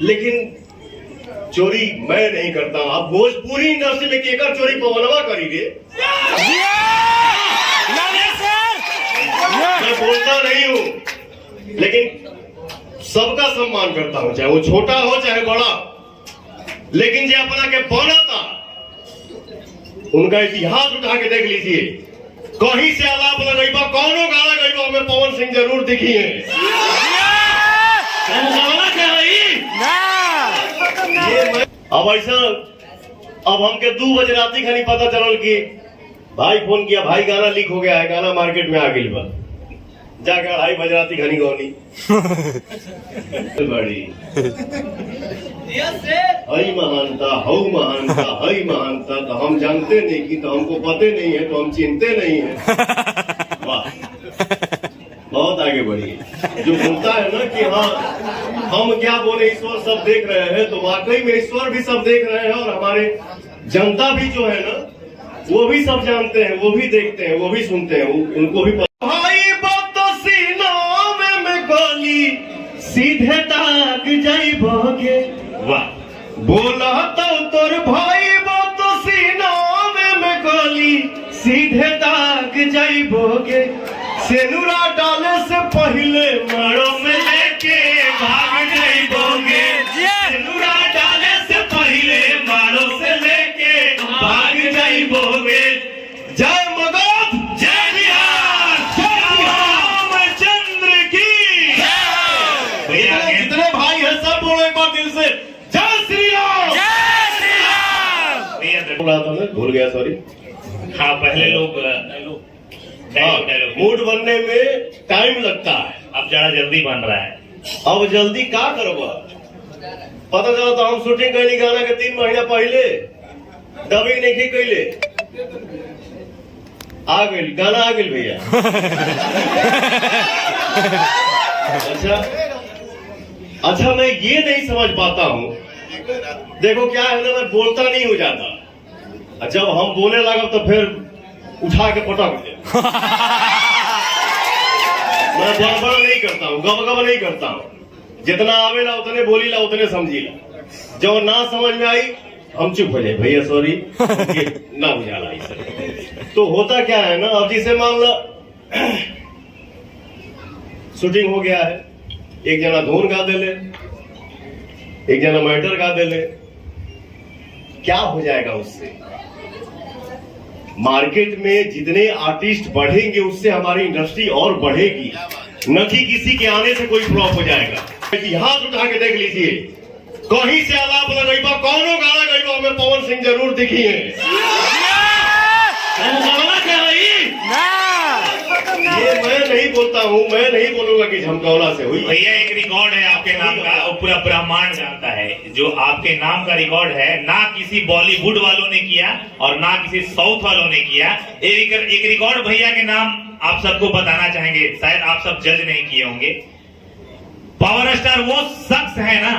लेकिन चोरी मैं नहीं करता। अब भोजपुरी इंडस्ट्री में केकर चोरी पवनवा करी रे? मैं बोलता नहीं हूँ, लेकिन सबका सम्मान करता हूँ, चाहे वो छोटा हो चाहे बड़ा। लेकिन जो अपना के बना था, उनका इतिहास उठा के देख लीजिए। कहीं से आलाप लगेगा, कौनो गाना गईबा हमें पवन सिंह जरूर दिखी है। अब ऐसा अब हमके 2 बजे राती खानी पता चलल कि भाई फोन किया, भाई गाना लीक हो गया है, गाना मार्केट में आ गई बा। जाकर 2:30 बजे राती खानी गौनी बड़ी हई महानता, हऊ महानता, हई महानता। तो हम जानते नहीं कि, तो हमको पते नहीं है, तो हम चिंते नहीं है। वाह, बहुत आगे बढ़ी। जो बोलता है ना कि हाँ हम क्या बोले, ईश्वर सब देख रहे हैं, तो वाकई में ईश्वर भी सब देख रहे हैं। और हमारे जनता भी जो है ना, वो भी सब जानते हैं, वो भी देखते हैं, वो भी सुनते हैं, उनको भी भाई बात सीना में गोली सीधे दाग जाइबोगे। वाह, बोला तो तोर भाई बात सीना में गोली सीधे दाग जाइबोगे। सेनुरा डाले से पहले मारो में लेके भाग जाइबोगे। सेनुरा डाले से पहले मारो से लेके भाग जाइबोगे। जय मगध, जय बिहार, जय रामचंद्र की। भैया जितने भाई हैं सब बोलो एक बार दिल से, जय श्री राम, जय श्री राम। भैया भूल गया, सॉरी। हाँ, पहले लोग मूड बनने में टाइम लगता है। अब जरा जल्दी बन रहा है। अब जल्दी क्या करोगा? पता चला तो हम शूटिंग कैली गाना के 3 महीना पहले, डबिंग नहीं कैले, आ गई गाना, आ गई भैया। अच्छा मैं ये नहीं समझ पाता हूँ। देखो क्या है ना, मैं बोलता नहीं हो जाता। जब हम बोलने लगा तो फिर उठा के पटक दे। मैं गड़बड़ नहीं करता हूँ, गबगब नहीं करता हूँ। जितना आवेला उतने बोलीला, उतने समझीला। जो ना समझ में आई हम चुप हो जाए, भैया सॉरी ना बुझाला इसे। तो होता क्या है ना, अब जिसे मान लो शूटिंग हो गया है, एक जना धुन गा दे ले, एक जना मैटर गा दे ले, क्या हो जाएगा उससे? मार्केट में जितने आर्टिस्ट बढ़ेंगे उससे हमारी इंडस्ट्री और बढ़ेगी, न कि किसी के आने से कोई फ्लॉप हो जाएगा। इतिहास उठा के देख लीजिए। कहीं से आलाप लगेगा, कौनो गाना गईबा हमें पवन सिंह जरूर दिखी है। ये मैं नहीं बोलता हूँ, मैं नहीं बोलूंगा कि झमकौला से हुई। भैया एक रिकॉर्ड है आपके नाम का, और पूरा ब्रह्मांड जानता है। जो आपके नाम का रिकॉर्ड है, ना किसी बॉलीवुड वालों ने किया और ना किसी साउथ वालों ने किया। एक रिकॉर्ड भैया के नाम आप सबको बताना चाहेंगे, शायद आप सब जज नहीं किए होंगे। पावर स्टार वो शख्स है ना,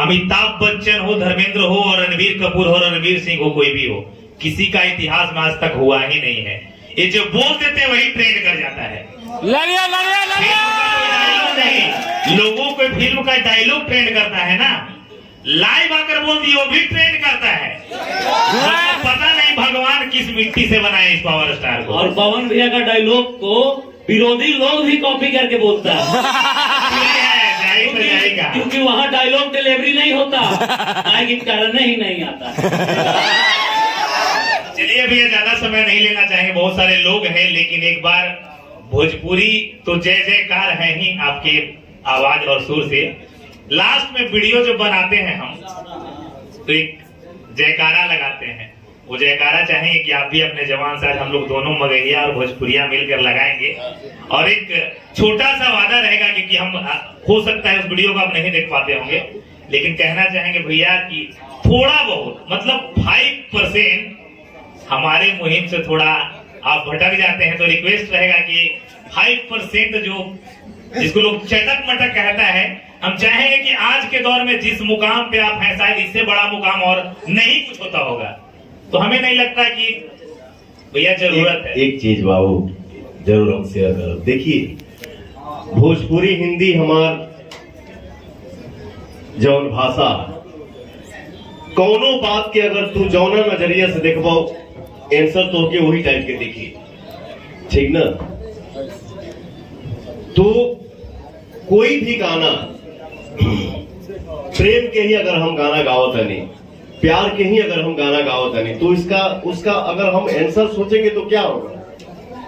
अमिताभ बच्चन हो, धर्मेंद्र हो, और रणबीर कपूर हो, रणवीर सिंह हो, कोई भी हो, किसी का इतिहास में आज तक हुआ ही नहीं है। ये जो बोल देते हैं वही ट्रेंड कर जाता है। लड़िया लड़िया नहीं, लोगों को फिल्म का डायलॉग ट्रेंड करता है ना, लाइव आकर बोल दिए वो भी ट्रेंड करता है। तो पता नहीं भगवान किस मिट्टी से बनाए इस पावर स्टार को। और पवन भैया का डायलॉग को विरोधी लोग भी कॉपी करके बोलता है, क्योंकि वहाँ डायलॉग डिलीवरी नहीं होता, आगे कारण ही नहीं आता। चलिए भैया ज्यादा समय नहीं लेना चाहेंगे, बहुत सारे लोग हैं, लेकिन एक बार भोजपुरी तो जय जयकार है ही आपके आवाज और सुर से। लास्ट में वीडियो जो बनाते हैं हम, तो एक जयकारा लगाते हैं। वो जयकारा चाहेंगे कि आप भी अपने जवान साथ, हम लोग दोनों मगहिया और भोजपुरिया मिलकर लगाएंगे। और एक छोटा सा वादा रहेगा, क्योंकि हम हो सकता है उस वीडियो को आप नहीं देख पाते होंगे, लेकिन कहना चाहेंगे भैया कि थोड़ा बहुत मतलब 5% हमारे मुहिम से थोड़ा आप भटक जाते हैं, तो रिक्वेस्ट रहेगा कि 5% जो जिसको लोग चटक मटक कहता है, हम चाहेंगे कि आज के दौर में जिस मुकाम पे आप हैं, शायद इससे बड़ा मुकाम और नहीं कुछ होता होगा। तो हमें नहीं लगता कि भैया जरूरत है। एक चीज बाबू जरूर हम शेयर करो। देखिए, भोजपुरी हिंदी हमार जौन भाषा कौनो बात के अगर तू जौना नजरिया से देखबो आंसर तो के वही टाइप के दिखी, ठीक ना। तो कोई भी गाना प्रेम के ही अगर हम गाना गावत नहीं, प्यार के ही अगर हम गाना गावत नहीं, तो इसका उसका अगर हम आंसर सोचेंगे तो क्या होगा,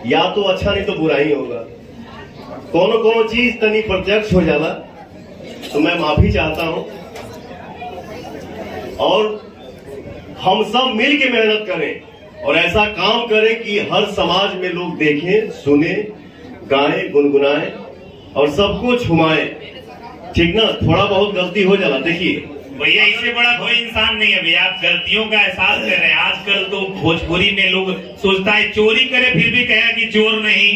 या तो अच्छा नहीं तो बुरा ही होगा। कोनो कोनो चीज तनी प्रत्यक्ष हो जाला तो मैं माफी चाहता हूं, और हम सब मिल के मेहनत करें और ऐसा काम करें कि हर समाज में लोग देखें, सुने, गाएं, गुनगुनाएं और सबको छुमाएं, ठीक ना। थोड़ा बहुत गलती हो जाला, देखिए भैया इससे बड़ा कोई इंसान नहीं है भैया, आप गलतियों का एहसास कर रहे हैं। आजकल तो भोजपुरी में लोग सोचता है चोरी करे फिर भी कहेगा कि चोर नहीं,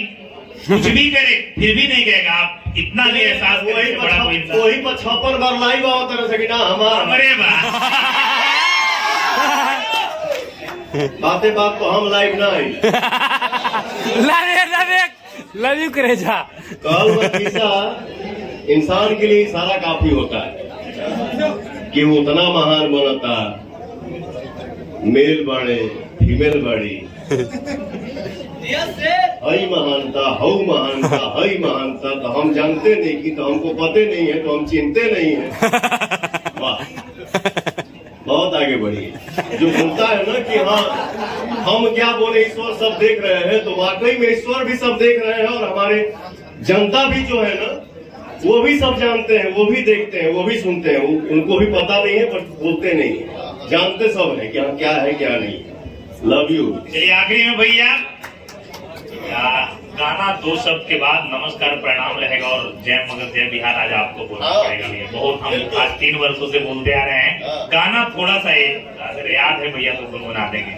कुछ भी करे फिर भी नहीं कहेगा। आप इतना भी एहसास करें, वही 56 बार लाइव आओ तरह से कि ना हमारे बातें बात तो हम लाइव ना आई लव करे जा इंसान के लिए इशारा काफी होता है कि वो उतना महान बनता, मेल बड़े फीमेल बड़ी, हई महानता हऊ महानता हई महानता, तो हम जानते नहीं कि, तो हमको पते नहीं है, तो हम चिंते नहीं है। वाह, बहुत आगे बढ़िए। जो बोलता है ना कि हाँ हम क्या बोले, ईश्वर सब देख रहे हैं, तो वाकई में ईश्वर भी सब देख रहे हैं, और हमारे जनता भी जो है ना वो भी सब जानते हैं, वो भी देखते हैं, वो भी सुनते हैं। उनको भी पता नहीं है पर बोलते नहीं, जानते सब है कि क्या है क्या नहीं। Love you. चलिए आखिरी में भैया गाना 2 शब्द के बाद नमस्कार प्रणाम रहेगा और जय मगध जय बिहार आज आपको बोलना पड़ेगा भैया। बहुत हम आज 3 वर्षों से बोलते आ रहे हैं, गाना थोड़ा सा अगर याद है भैया तो गुनगुना देंगे।